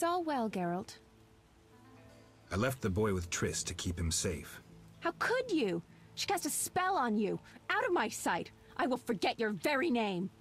Is all well, Geralt? I left the boy with Triss to keep him safe. How could you? She cast a spell on you. Out of my sight. I will forget your very name.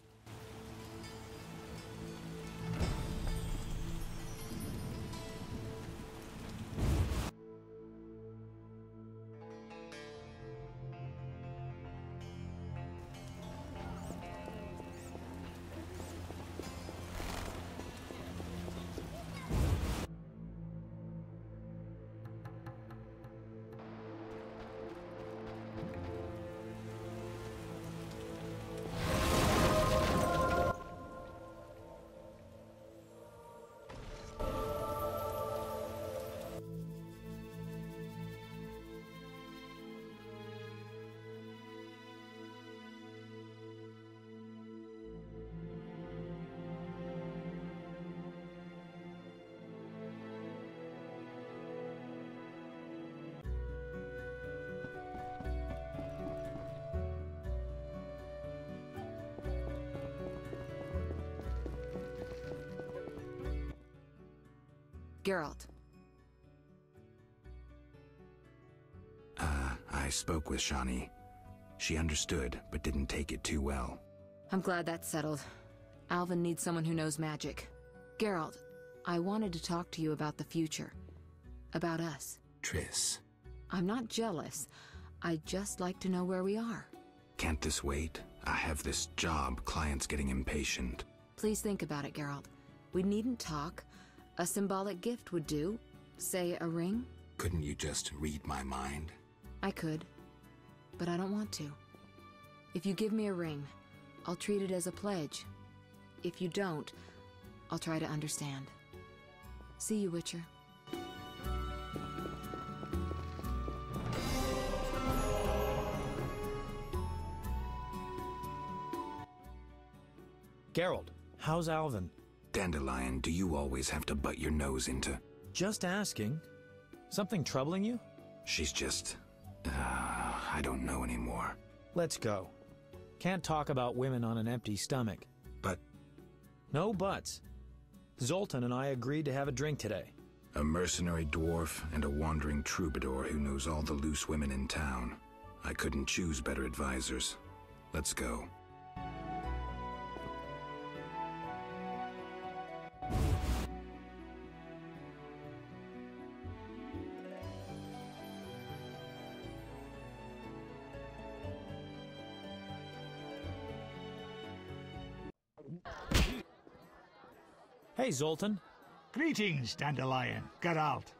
Geralt. I spoke with Shani. She understood, but didn't take it too well. I'm glad that's settled. Alvin needs someone who knows magic. Geralt, I wanted to talk to you about the future. About us. Triss. I'm not jealous. I'd just like to know where we are. Can't this wait? I have this job. Client's getting impatient. Please think about it, Geralt. We needn't talk. A symbolic gift would do. Say, a ring? Couldn't you just read my mind? I could, but I don't want to. If you give me a ring, I'll treat it as a pledge. If you don't, I'll try to understand. See you, Witcher. Geralt, how's Alvin? Dandelion, do you always have to butt your nose into... Just asking. Something troubling you? She's just... I don't know anymore. Let's go. Can't talk about women on an empty stomach. But... No buts. Zoltan and I agreed to have a drink today. A mercenary dwarf and a wandering troubadour who knows all the loose women in town. I couldn't choose better advisors. Let's go. Hey, Zoltan. Greetings, Dandelion. Geralt.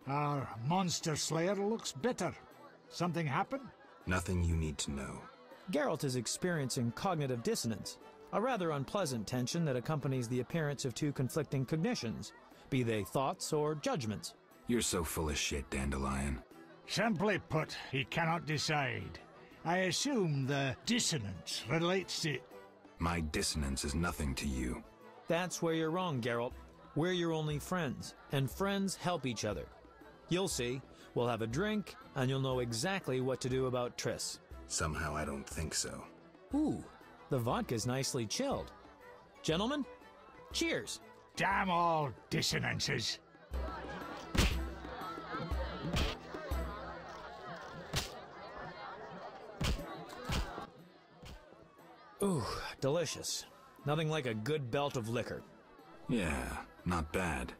Our monster slayer looks bitter. Something happened? Nothing you need to know. Geralt is experiencing cognitive dissonance, a rather unpleasant tension that accompanies the appearance of two conflicting cognitions, be they thoughts or judgments. You're so full of shit, Dandelion. Simply put, he cannot decide. I assume the dissonance relates to... My dissonance is nothing to you. That's where you're wrong, Geralt. We're your only friends, and friends help each other. You'll see. We'll have a drink, and you'll know exactly what to do about Triss. Somehow I don't think so. Ooh, the vodka's nicely chilled. Gentlemen, cheers! Damn all dissonances. Ooh, delicious. Nothing like a good belt of liquor. Yeah, not bad.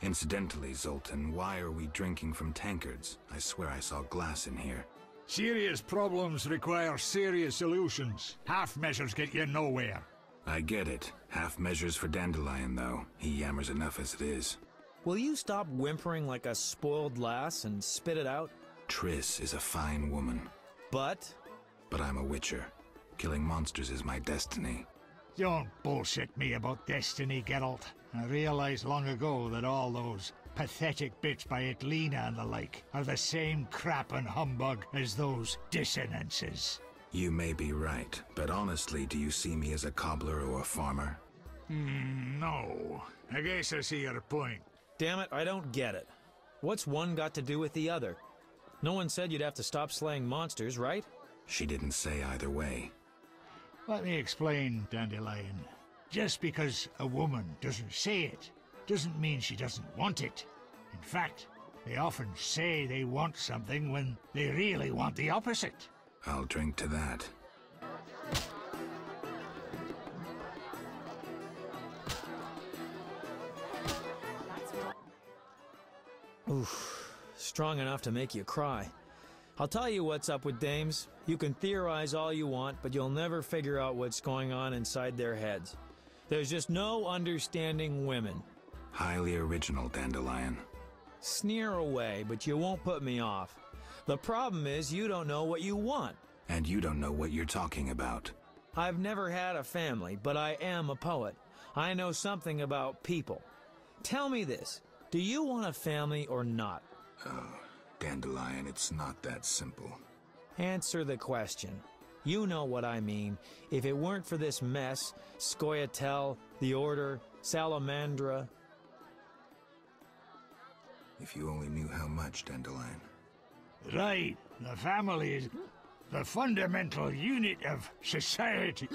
Incidentally, Zoltan, why are we drinking from tankards? I swear I saw glass in here. Serious problems require serious solutions. Half measures get you nowhere. I get it. Half measures for Dandelion, though. He yammers enough as it is. Will you stop whimpering like a spoiled lass and spit it out? Triss is a fine woman. But I'm a witcher. Killing monsters is my destiny. Don't bullshit me about destiny, Geralt. I realized long ago that all those pathetic bits by Etlina and the like are the same crap and humbug as those dissonances. You may be right, but honestly, do you see me as a cobbler or a farmer? No. I guess I see your point. damn it, I don't get it. What's one got to do with the other? No one said you'd have to stop slaying monsters, right? She didn't say either way. Let me explain, Dandelion. Just because a woman doesn't say it, doesn't mean she doesn't want it. In fact, they often say they want something when they really want the opposite. I'll drink to that. Oof. Strong enough to make you cry. I'll tell you what's up with dames. You can theorize all you want, but you'll never figure out what's going on inside their heads. There's just no understanding women. Highly original, Dandelion. Sneer away, but you won't put me off. The problem is you don't know what you want. And you don't know what you're talking about. I've never had a family, but I am a poet. I know something about people. Tell me this, do you want a family or not? Oh, Dandelion, it's not that simple. Answer the question. You know what I mean. If it weren't for this mess, Scoia'tael, the Order, Salamandra... If you only knew how much, Dandelion. Right, the family is the fundamental unit of society.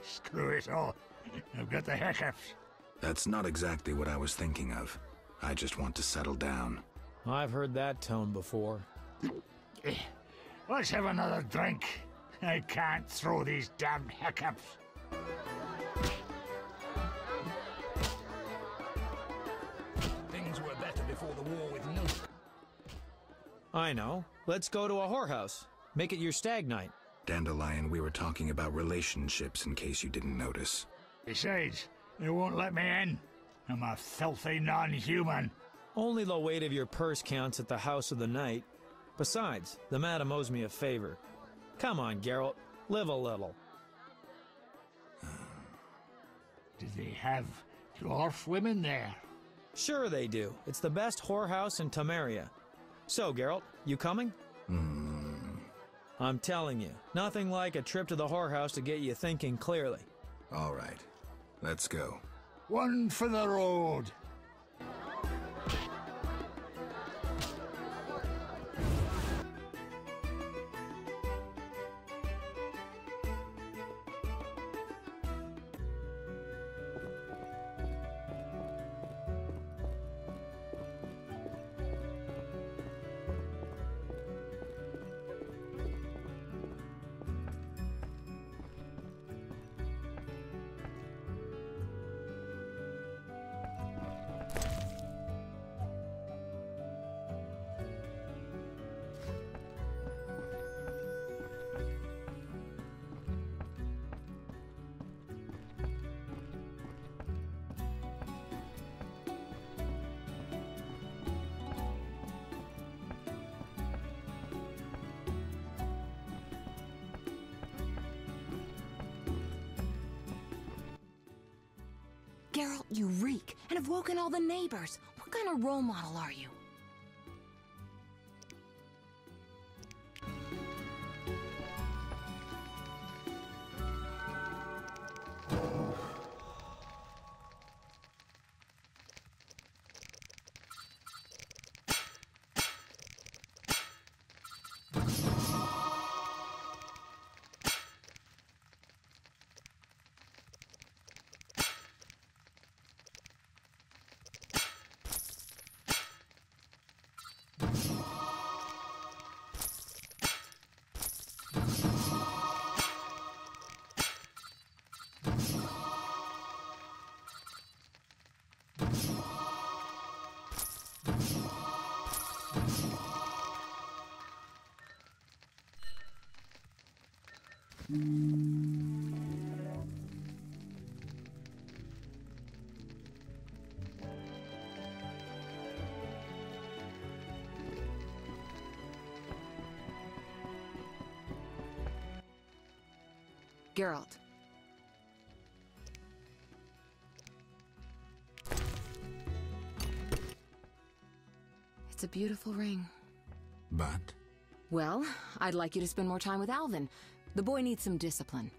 Screw it all. I've got the hiccups. That's not exactly what I was thinking of. I just want to settle down. I've heard that tone before. Let's have another drink. I can't throw these damned hiccups. Things were better before the war with no... I know. Let's go to a whorehouse. Make it your stag night. Dandelion, we were talking about relationships in case you didn't notice. Besides, they won't let me in. I'm a filthy non-human. Only the weight of your purse counts at the house of the night. Besides, the madam owes me a favor. Come on, Geralt. Live a little. Do they have dwarf women there? Sure they do. It's the best whorehouse in Temeria. So, Geralt, you coming? I'm telling you, nothing like a trip to the whorehouse to get you thinking clearly. All right, let's go. One for the road. Geralt, you reek, and have woken all the neighbors. What kind of role model are you? Geralt. It's a beautiful ring. But? Well, I'd like you to spend more time with Alvin. The boy needs some discipline.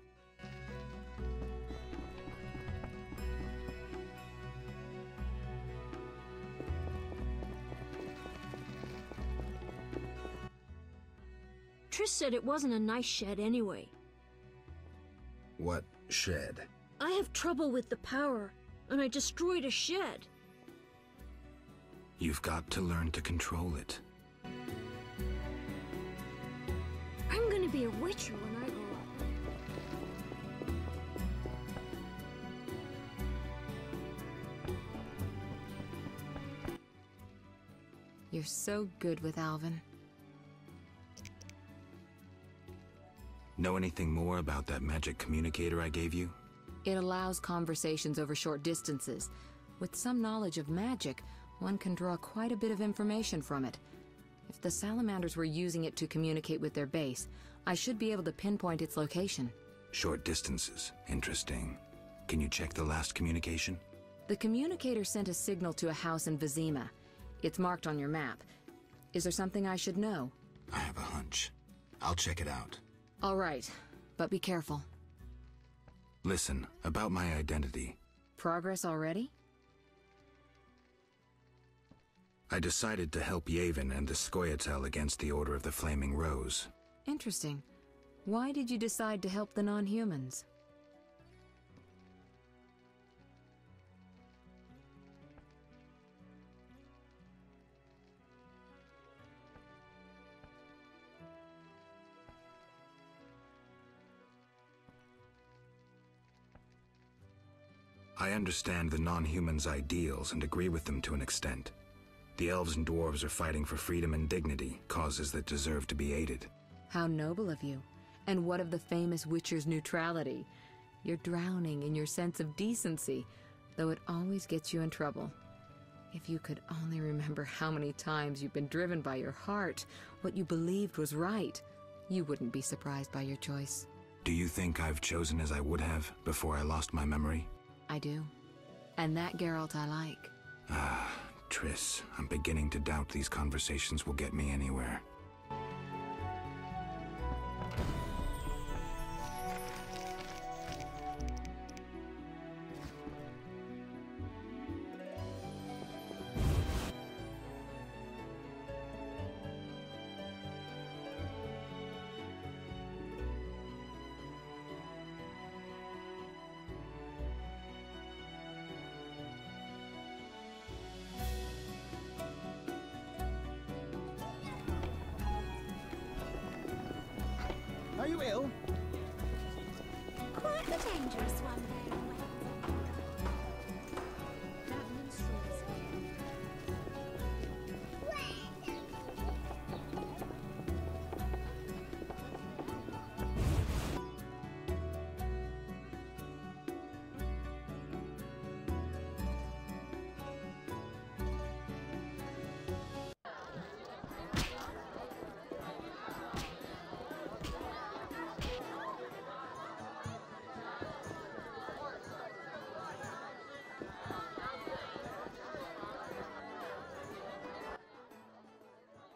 Triss said it wasn't a nice shed anyway. What shed? I have trouble with the power. and I destroyed a shed. You've got to learn to control it. I'm gonna be a witcher when I grow up. You're so good with Alvin. Know anything more about that magic communicator I gave you? It allows conversations over short distances. With some knowledge of magic, one can draw quite a bit of information from it. If the salamanders were using it to communicate with their base, I should be able to pinpoint its location. Short distances. Interesting. Can you check the last communication? The communicator sent a signal to a house in Vizima. It's marked on your map. Is there something I should know? I have a hunch. I'll check it out. All right, but be careful. Listen, about my identity. Progress already? I decided to help Yavin and the Scoia'tael against the Order of the Flaming Rose. Interesting. Why did you decide to help the non-humans? I understand the non-humans' ideals and agree with them to an extent. The elves and dwarves are fighting for freedom and dignity, causes that deserve to be aided. How noble of you. And what of the famous Witcher's neutrality? You're drowning in your sense of decency, though it always gets you in trouble. If you could only remember how many times you've been driven by your heart, what you believed was right, you wouldn't be surprised by your choice. Do you think I've chosen as I would have before I lost my memory? I do. And that Geralt I like. Ah, Triss, I'm beginning to doubt these conversations will get me anywhere. Are you ill? Quite a dangerous one, very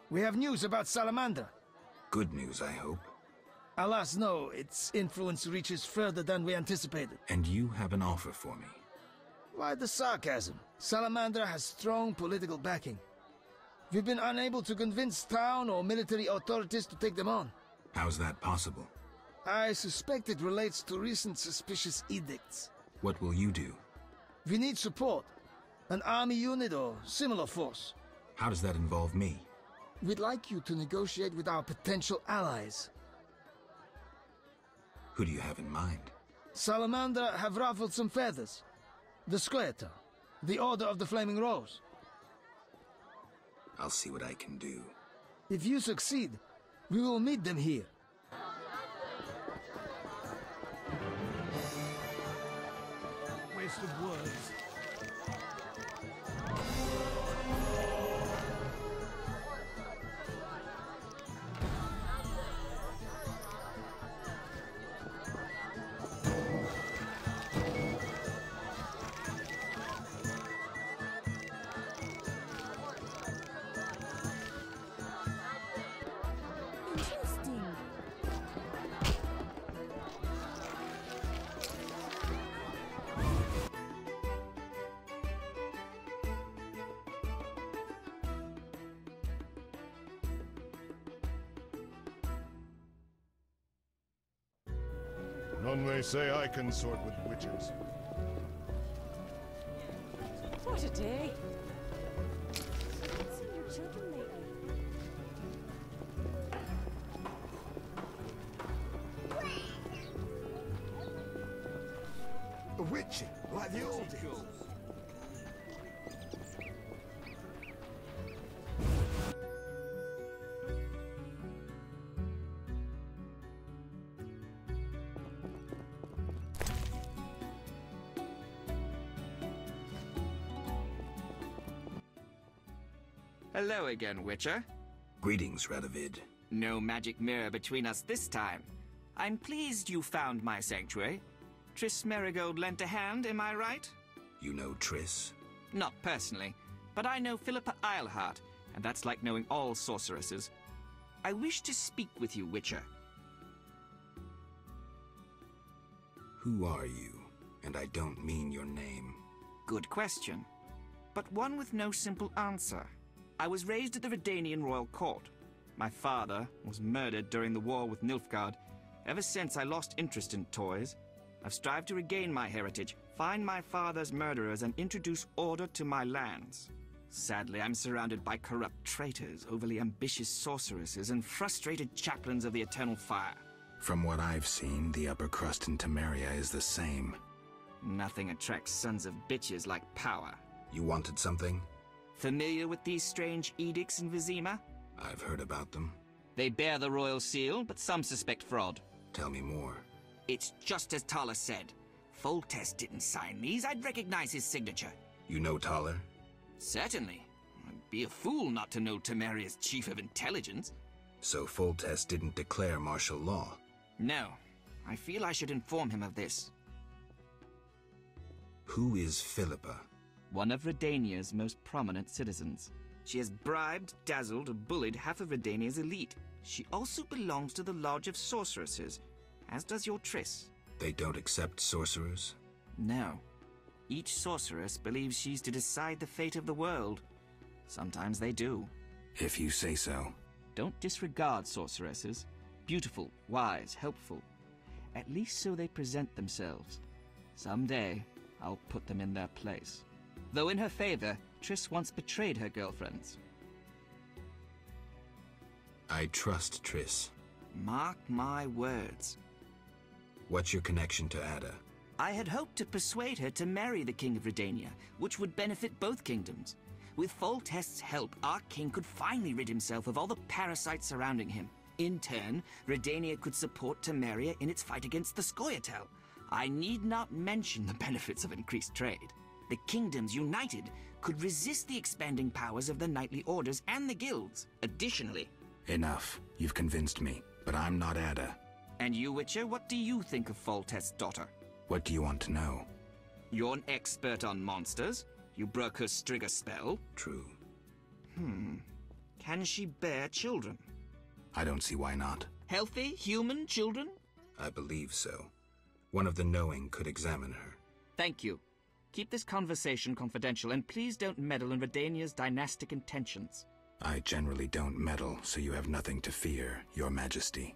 We have news about Salamandra. Good news, I hope. Alas, no. Its influence reaches further than we anticipated. And you have an offer for me. Why the sarcasm? Salamandra has strong political backing. We've been unable to convince town or military authorities to take them on. How's that possible? I suspect it relates to recent suspicious edicts. What will you do? We need support. An army unit or similar force. How does that involve me? We'd like you to negotiate with our potential allies. Who do you have in mind? Salamandra have ruffled some feathers. The Scoia'tael, the Order of the Flaming Rose. I'll see what I can do. If you succeed, we will meet them here. Waste of words. interesting. None may say I consort with witches. What a day. Haven't seen your children lately. A witching, like the old days. Hello again, Witcher. Greetings, Radovid. No magic mirror between us this time. I'm pleased you found my sanctuary. Triss Merigold lent a hand, am I right? You know Triss? Not personally, but I know Philippa Eilhart, and that's like knowing all sorceresses. I wish to speak with you, Witcher. Who are you? And I don't mean your name. Good question, but one with no simple answer. I was raised at the Redanian royal court. My father was murdered during the war with Nilfgaard. Ever since I lost interest in toys, I've strived to regain my heritage, find my father's murderers, and introduce order to my lands. Sadly, I'm surrounded by corrupt traitors, overly ambitious sorceresses, and frustrated chaplains of the Eternal Fire. From what I've seen, the upper crust in Temeria is the same. Nothing attracts sons of bitches like power. You wanted something? Familiar with these strange edicts in Vizima? I've heard about them. They bear the royal seal, but some suspect fraud. Tell me more. It's just as Tala said. Foltest didn't sign these. I'd recognize his signature. You know Taller? Certainly. I'd be a fool not to know Temeria's chief of intelligence. So Foltest didn't declare martial law? No. I feel I should inform him of this. Who is Philippa? One of Redania's most prominent citizens. She has bribed, dazzled, and bullied half of Redania's elite. She also belongs to the Lodge of Sorceresses, as does your Triss. They don't accept sorcerers? No. Each sorceress believes she's to decide the fate of the world. Sometimes they do. If you say so. Don't disregard sorceresses. Beautiful, wise, helpful. At least so they present themselves. Someday, I'll put them in their place. Though in her favor, Triss once betrayed her girlfriends. I trust Triss. Mark my words. What's your connection to Ada? I had hoped to persuade her to marry the King of Redania, which would benefit both kingdoms. With Foltest's help, our king could finally rid himself of all the parasites surrounding him. In turn, Redania could support Temeria in its fight against the Scoia'tael. I need not mention the benefits of increased trade. The kingdoms united could resist the expanding powers of the knightly orders and the guilds. Additionally... Enough. You've convinced me, but I'm not Ada. And you, Witcher, what do you think of Foltest's daughter? What do you want to know? You're an expert on monsters. You broke her Strigger spell. True. Can she bear children? I don't see why not. Healthy, human children? I believe so. One of the knowing could examine her. Thank you. Keep this conversation confidential, and please don't meddle in Redania's dynastic intentions. I generally don't meddle, so you have nothing to fear, Your Majesty.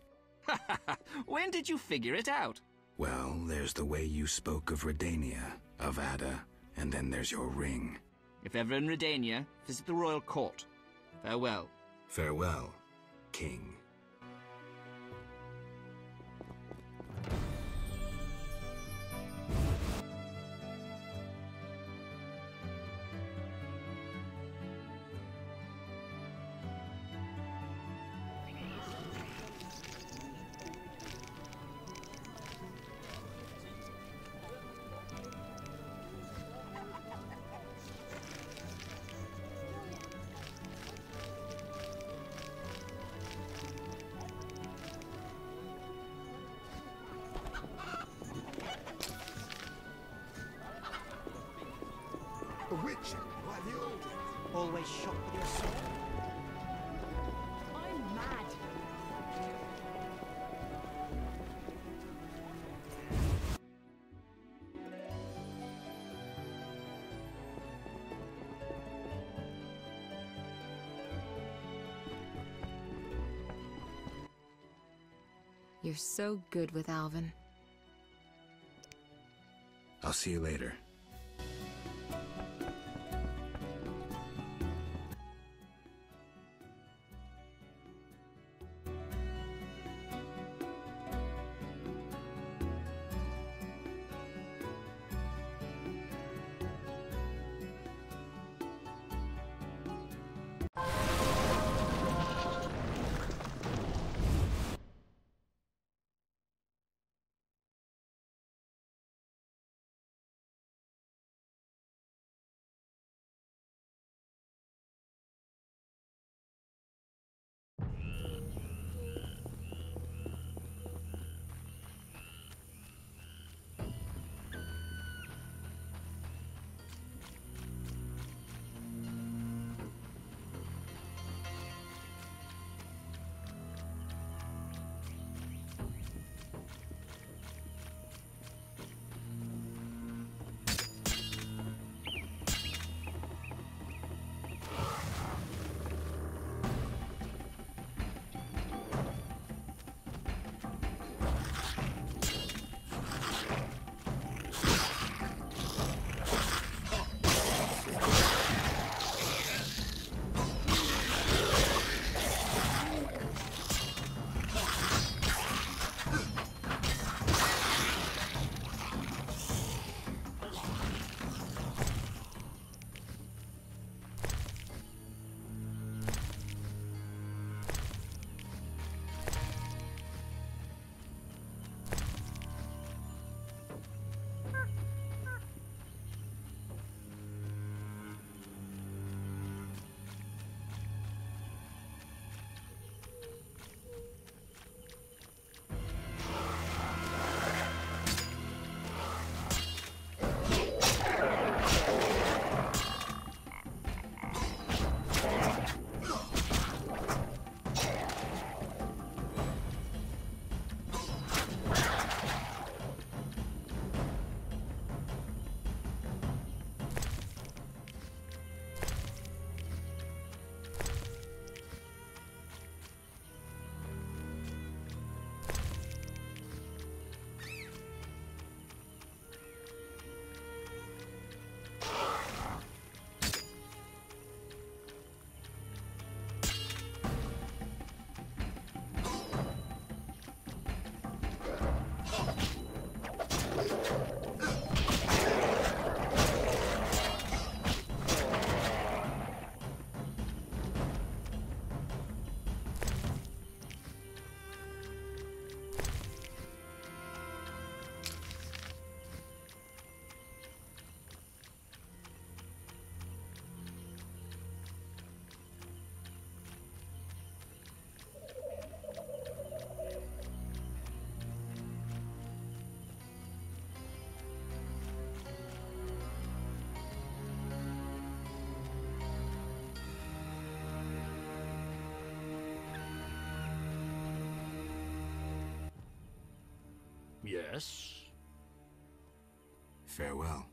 When did you figure it out? Well, there's the way you spoke of Redania, of Ada, and then there's your ring. If ever in Redania, visit the royal court. Farewell. Farewell, King. A witch, like the old days. Always shot with your sword. I'm mad. You're so good with Alvin. I'll see you later. Yes? Farewell.